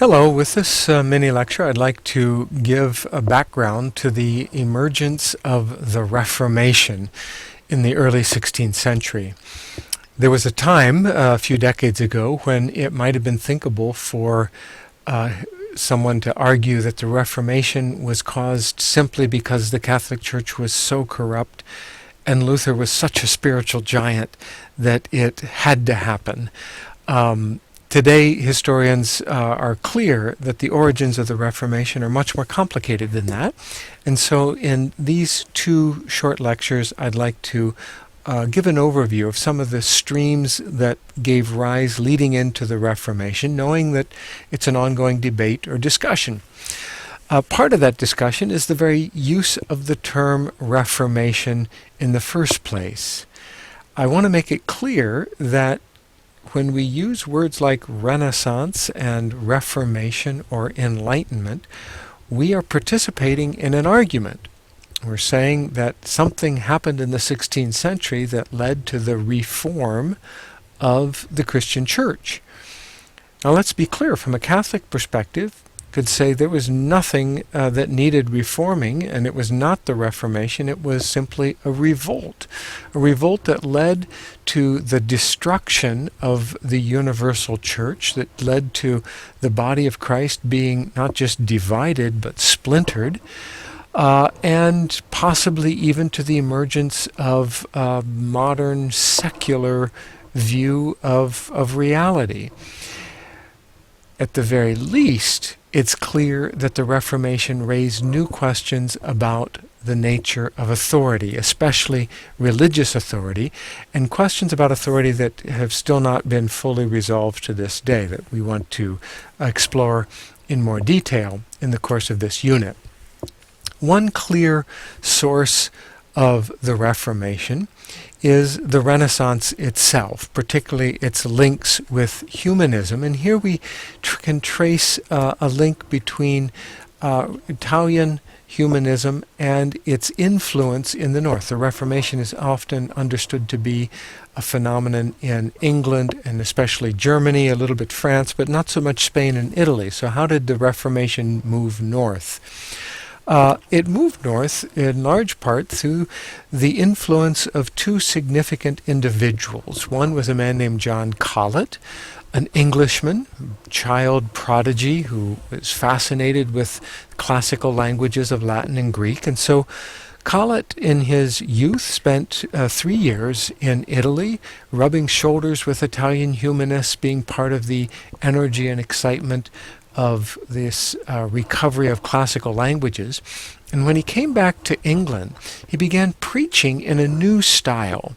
Hello, with this mini lecture I'd like to give a background to the emergence of the Reformation in the early 16th century. There was a time a few decades ago when it might have been thinkable for someone to argue that the Reformation was caused simply because the Catholic Church was so corrupt and Luther was such a spiritual giant that it had to happen. Today, historians are clear that the origins of the Reformation are much more complicated than that. And so in these two short lectures, I'd like to give an overview of some of the streams that gave rise leading into the Reformation, knowing that it's an ongoing debate or discussion. Part of that discussion is the very use of the term Reformation in the first place. I want to make it clear that when we use words like Renaissance and Reformation or Enlightenment, we are participating in an argument. We're saying that something happened in the 16th century that led to the reform of the Christian Church. Now let's be clear, from a Catholic perspective, could say there was nothing that needed reforming, and it was not the Reformation. It was simply a revolt that led to the destruction of the universal church, that led to the body of Christ being not just divided but splintered, and possibly even to the emergence of a modern secular view of reality. At the very least, it's clear that the Reformation raised new questions about the nature of authority, especially religious authority, and questions about authority that have still not been fully resolved to this day, that we want to explore in more detail in the course of this unit. One clear source of the Reformation is the Renaissance itself, particularly its links with humanism. And here we can trace a link between Italian humanism and its influence in the North. The Reformation is often understood to be a phenomenon in England and especially Germany, a little bit France, but not so much Spain and Italy. So how did the Reformation move north? It moved north in large part through the influence of two significant individuals. One was a man named John Colet, an Englishman, child prodigy who was fascinated with classical languages of Latin and Greek. And so Colet in his youth spent 3 years in Italy, rubbing shoulders with Italian humanists, being part of the energy and excitement of this recovery of classical languages. And when he came back to England, he began preaching in a new style.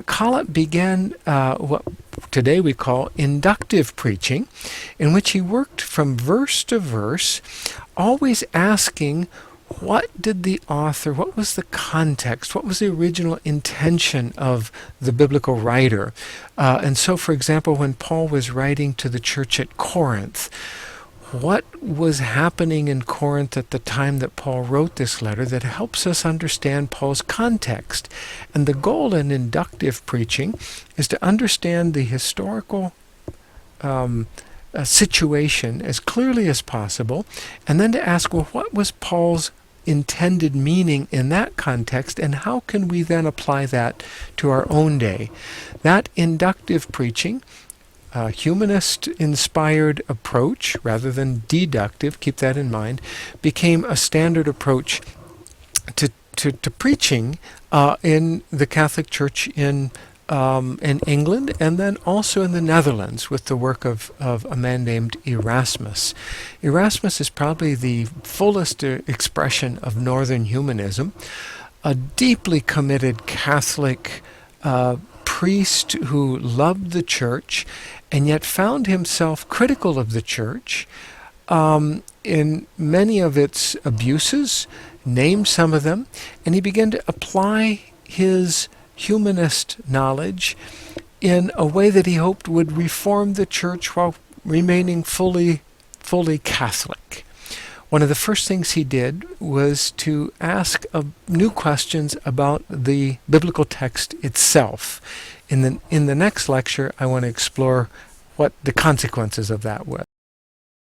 Colet began what today we call inductive preaching, in which he worked from verse to verse, always asking, what did the author, what was the context, what was the original intention of the biblical writer? And so, for example, when Paul was writing to the church at Corinth, what was happening in Corinth at the time that Paul wrote this letter that helps us understand Paul's context? And the goal in inductive preaching is to understand the historical situation as clearly as possible, and then to ask, well, what was Paul's intended meaning in that context, and how can we then apply that to our own day? That inductive preaching, humanist-inspired approach, rather than deductive, keep that in mind, became a standard approach to preaching in the Catholic Church in England, and then also in the Netherlands with the work of a man named Erasmus. Erasmus is probably the fullest expression of Northern humanism, a deeply committed Catholic priest who loved the church and yet found himself critical of the church in many of its abuses, named some of them, and he began to apply his humanist knowledge in a way that he hoped would reform the church while remaining fully Catholic. One of the first things he did was to ask new questions about the biblical text itself. In the next lecture, I want to explore what the consequences of that were.